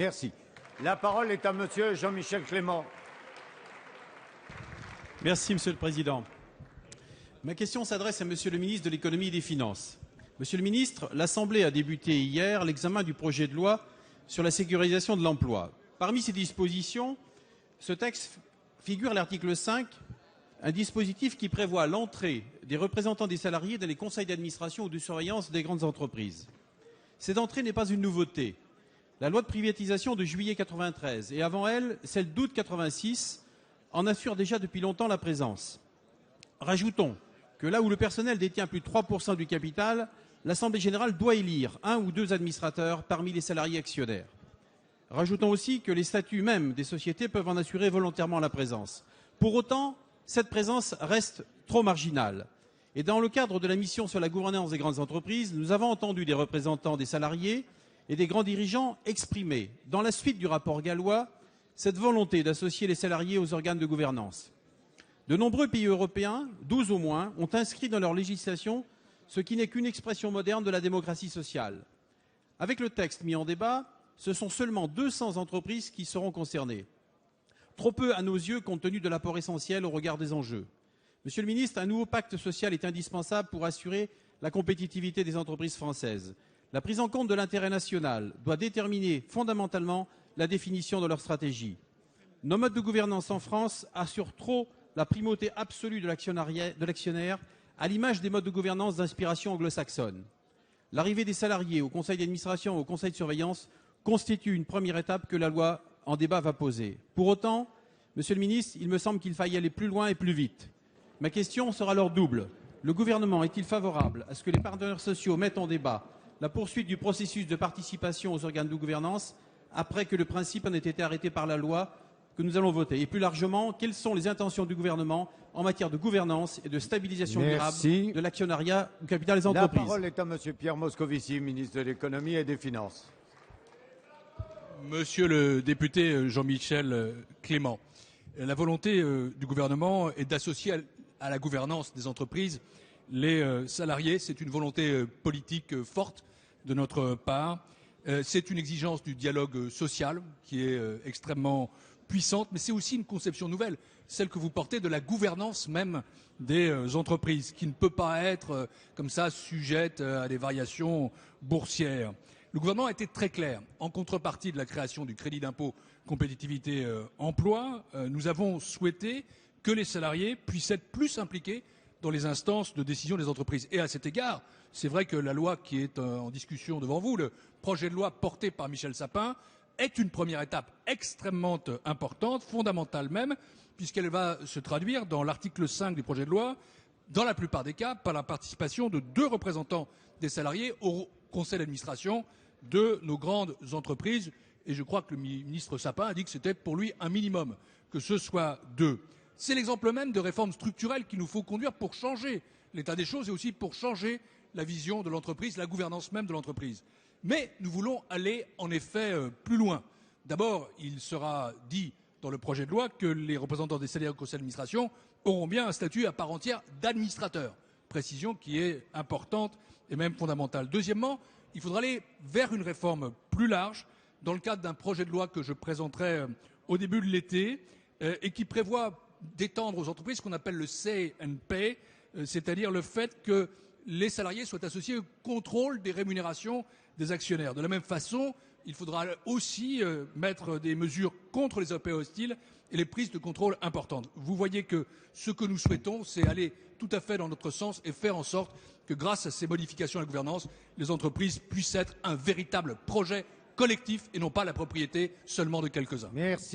Merci. La parole est à Monsieur Jean-Michel Clément. Merci, Monsieur le Président. Ma question s'adresse à Monsieur le ministre de l'Économie et des Finances. Monsieur le ministre, l'Assemblée a débuté hier l'examen du projet de loi sur la sécurisation de l'emploi. Parmi ces dispositions, ce texte figure à l'article 5, un dispositif qui prévoit l'entrée des représentants des salariés dans les conseils d'administration ou de surveillance des grandes entreprises. Cette entrée n'est pas une nouveauté. La loi de privatisation de juillet 1993 et avant elle, celle d'août 1986, en assure déjà depuis longtemps la présence. Rajoutons que là où le personnel détient plus de 3% du capital, l'Assemblée générale doit élire 1 ou 2 administrateurs parmi les salariés actionnaires. Rajoutons aussi que les statuts même des sociétés peuvent en assurer volontairement la présence. Pour autant, cette présence reste trop marginale. Et dans le cadre de la mission sur la gouvernance des grandes entreprises, nous avons entendu des représentants des salariés et des grands dirigeants exprimer, dans la suite du rapport Gallois, cette volonté d'associer les salariés aux organes de gouvernance. De nombreux pays européens, 12 au moins, ont inscrit dans leur législation ce qui n'est qu'une expression moderne de la démocratie sociale. Avec le texte mis en débat, ce sont seulement 200 entreprises qui seront concernées. Trop peu à nos yeux compte tenu de l'apport essentiel au regard des enjeux. Monsieur le ministre, un nouveau pacte social est indispensable pour assurer la compétitivité des entreprises françaises. La prise en compte de l'intérêt national doit déterminer fondamentalement la définition de leur stratégie. Nos modes de gouvernance en France assurent trop la primauté absolue de l'actionnaire, à l'image des modes de gouvernance d'inspiration anglo-saxonne. L'arrivée des salariés au conseil d'administration et au conseil de surveillance constitue une première étape que la loi en débat va poser. Pour autant, Monsieur le ministre, il me semble qu'il faille aller plus loin et plus vite. Ma question sera alors double. Le gouvernement est-il favorable à ce que les partenaires sociaux mettent en débat la poursuite du processus de participation aux organes de gouvernance après que le principe en ait été arrêté par la loi que nous allons voter? Et plus largement, quelles sont les intentions du gouvernement en matière de gouvernance et de stabilisation durable de l'actionnariat au capital des entreprises? La parole est à Monsieur Pierre Moscovici, ministre de l'Économie et des Finances. Monsieur le député Jean-Michel Clément, la volonté du gouvernement est d'associer à la gouvernance des entreprises les salariés. C'est une volonté politique forte de notre part. C'est une exigence du dialogue social qui est extrêmement puissante, mais c'est aussi une conception nouvelle, celle que vous portez de la gouvernance même des entreprises, qui ne peut pas être comme ça sujette à des variations boursières. Le gouvernement a été très clair. En contrepartie de la création du crédit d'impôt compétitivité emploi, nous avons souhaité que les salariés puissent être plus impliqués dans les instances de décision des entreprises. Et à cet égard, c'est vrai que la loi qui est en discussion devant vous, le projet de loi porté par Michel Sapin, est une première étape extrêmement importante, fondamentale même, puisqu'elle va se traduire dans l'article 5 du projet de loi, dans la plupart des cas, par la participation de 2 représentants des salariés au conseil d'administration de nos grandes entreprises. Et je crois que le ministre Sapin a dit que c'était pour lui un minimum, que ce soit 2. C'est l'exemple même de réformes structurelles qu'il nous faut conduire pour changer l'état des choses et aussi pour changer la vision de l'entreprise, la gouvernance même de l'entreprise. Mais nous voulons aller en effet plus loin. D'abord, il sera dit dans le projet de loi que les représentants des salariés au conseil d'administration auront bien un statut à part entière d'administrateur. Précision qui est importante et même fondamentale. Deuxièmement, il faudra aller vers une réforme plus large dans le cadre d'un projet de loi que je présenterai au début de l'été et qui prévoit d'étendre aux entreprises ce qu'on appelle le say and pay, c'est-à-dire le fait que les salariés soient associés au contrôle des rémunérations des actionnaires. De la même façon, il faudra aussi mettre des mesures contre les OPA hostiles et les prises de contrôle importantes. Vous voyez que ce que nous souhaitons, c'est aller tout à fait dans notre sens et faire en sorte que grâce à ces modifications à la gouvernance, les entreprises puissent être un véritable projet collectif et non pas la propriété seulement de quelques-uns. Merci.